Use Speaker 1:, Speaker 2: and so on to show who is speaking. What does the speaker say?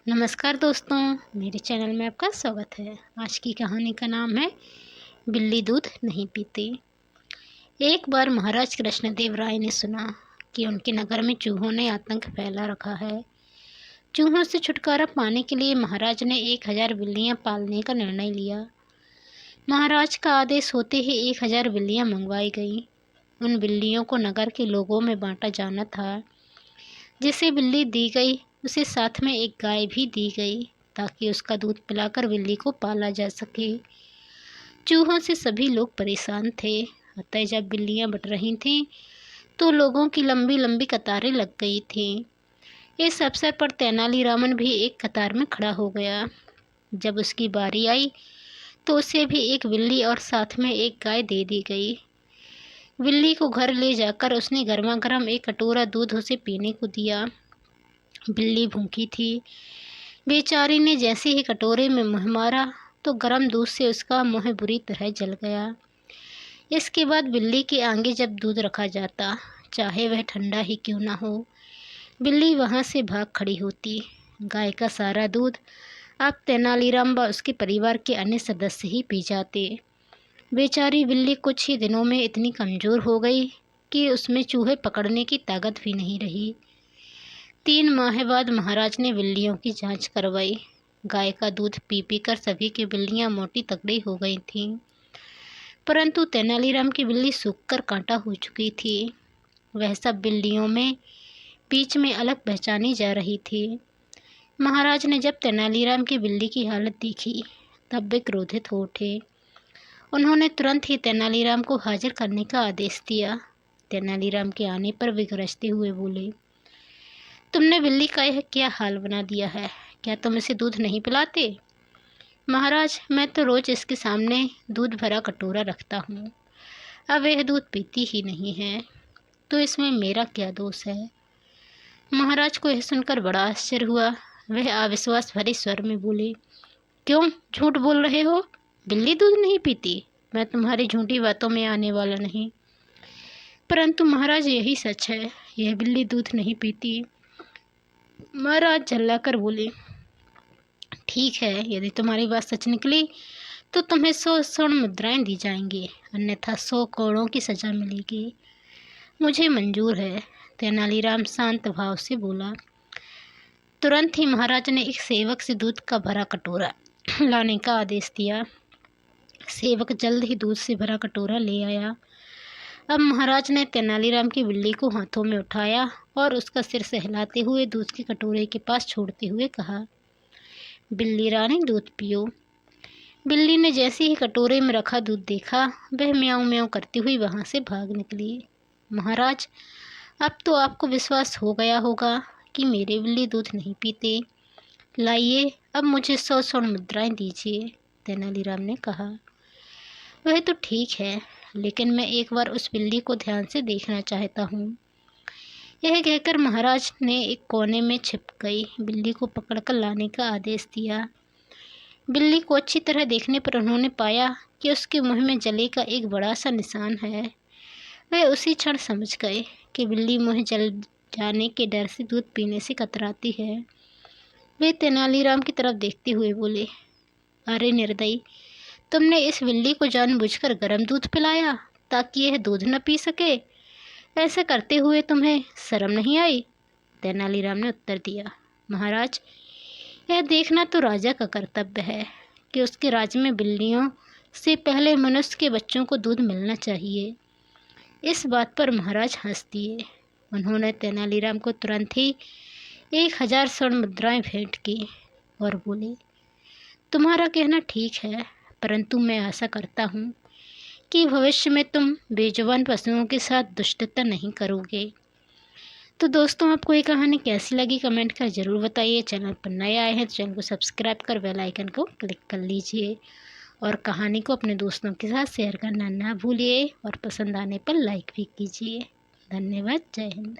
Speaker 1: नमस्कार दोस्तों, मेरे चैनल में आपका स्वागत है। आज की कहानी का नाम है बिल्ली दूध नहीं पीती। एक बार महाराज कृष्णदेव राय ने सुना कि उनके नगर में चूहों ने आतंक फैला रखा है। चूहों से छुटकारा पाने के लिए महाराज ने 1000 बिल्लियां पालने का निर्णय लिया। महाराज का आदेश होते ही 1000 बिल्लियां मंगवाई गईं। उन बिल्लियों को नगर के लोगों में बांटा जाना था। जिसे बिल्ली दी गई उसे साथ में एक गाय भी दी गई ताकि उसका दूध पिलाकर बिल्ली को पाला जा सके। चूहों से सभी लोग परेशान थे, अतः जब बिल्लियां बट रही थीं तो लोगों की लंबी लंबी कतारें लग गई थीं। इस अवसर पर तेनालीरामन भी एक कतार में खड़ा हो गया। जब उसकी बारी आई तो उसे भी एक बिल्ली और साथ में एक गाय दे दी गई। बिल्ली को घर ले जाकर उसने गर्मा गर्म एक कटोरा दूध उसे पीने को दिया। बिल्ली भूखी थी। बेचारी ने जैसे ही कटोरे में मुँह मारा तो गर्म दूध से उसका मुँह बुरी तरह जल गया। इसके बाद बिल्ली के आगे जब दूध रखा जाता, चाहे वह ठंडा ही क्यों ना हो, बिल्ली वहाँ से भाग खड़ी होती। गाय का सारा दूध अब तेनालीराम व उसके परिवार के अन्य सदस्य ही पी जाते। बेचारी बिल्ली कुछ ही दिनों में इतनी कमज़ोर हो गई कि उसमें चूहे पकड़ने की ताकत भी नहीं रही। 3 माह बाद महाराज ने बिल्लियों की जांच करवाई। गाय का दूध पी पी कर सभी की बिल्लियां मोटी तगड़ी हो गई थीं, परंतु तेनालीराम की बिल्ली सूखकर कांटा हो चुकी थी। वह सब बिल्लियों में बीच में अलग पहचानी जा रही थी। महाराज ने जब तेनालीराम की बिल्ली की हालत देखी तब वे क्रोधित हो उठे। उन्होंने तुरंत ही तेनालीराम को हाजिर करने का आदेश दिया। तेनालीराम के आने पर वे गरजते हुए बोले, तुमने बिल्ली का यह क्या हाल बना दिया है? क्या तुम इसे दूध नहीं पिलाते? महाराज, मैं तो रोज इसके सामने दूध भरा कटोरा रखता हूँ। अब यह दूध पीती ही नहीं है, तो इसमें मेरा क्या दोष है? महाराज को यह सुनकर बड़ा आश्चर्य हुआ। वह अविश्वास भरे स्वर में बोले, क्यों झूठ बोल रहे हो? बिल्ली दूध नहीं पीती? मैं तुम्हारी झूठी बातों में आने वाला नहीं। परंतु महाराज, यही सच है, यह बिल्ली दूध नहीं पीती। महाराज झल्लाकर बोले, ठीक है, यदि तुम्हारी बात सच निकली तो तुम्हें 100 स्वर्ण मुद्राएं दी जाएंगी, अन्यथा 100 करोड़ों की सजा मिलेगी। मुझे मंजूर है, तेनालीराम शांत भाव से बोला। तुरंत ही महाराज ने एक सेवक से दूध का भरा कटोरा लाने का आदेश दिया। सेवक जल्द ही दूध से भरा कटोरा ले आया। अब महाराज ने तेनालीराम की बिल्ली को हाथों में उठाया और उसका सिर सहलाते हुए दूध के कटोरे के पास छोड़ते हुए कहा, बिल्ली रानी दूध पियो। बिल्ली ने जैसे ही कटोरे में रखा दूध देखा, वह म्याऊं म्याऊं करती हुई वहाँ से भाग निकली। महाराज, अब तो आपको विश्वास हो गया होगा कि मेरे बिल्ली दूध नहीं पीते। लाइए, अब मुझे 100 स्वर्ण मुद्राएं दीजिए, तेनालीराम ने कहा। वह तो ठीक है, लेकिन मैं एक बार उस बिल्ली को ध्यान से देखना चाहता हूँ। यह कहकर महाराज ने एक कोने में छिप गई बिल्ली को पकड़कर लाने का आदेश दिया। बिल्ली को अच्छी तरह देखने पर उन्होंने पाया कि उसके मुंह में जले का एक बड़ा सा निशान है। वे उसी क्षण समझ गए कि बिल्ली मुंह जल जाने के डर से दूध पीने से कतराती है। वे तेनालीराम की तरफ देखते हुए बोले, अरे निर्दयी, तुमने इस बिल्ली को जानबूझकर गर्म दूध पिलाया ताकि यह दूध न पी सके। ऐसा करते हुए तुम्हें शर्म नहीं आई? तेनालीराम ने उत्तर दिया, महाराज, यह देखना तो राजा का कर्तव्य है कि उसके राज्य में बिल्लियों से पहले मनुष्य के बच्चों को दूध मिलना चाहिए। इस बात पर महाराज हंस दिए। उन्होंने तेनालीराम को तुरंत ही 1000 स्वर्ण मुद्राएं भेंट की और बोले, तुम्हारा कहना ठीक है, परंतु मैं आशा करता हूँ कि भविष्य में तुम बेजुबान पशुओं के साथ दुष्टता नहीं करोगे। तो दोस्तों, आपको ये कहानी कैसी लगी कमेंट कर ज़रूर बताइए। चैनल पर नए आए हैं तो चैनल को सब्सक्राइब कर बेल आइकन को क्लिक कर लीजिए और कहानी को अपने दोस्तों के साथ शेयर करना ना भूलिए और पसंद आने पर लाइक भी कीजिए। धन्यवाद। जय हिंद।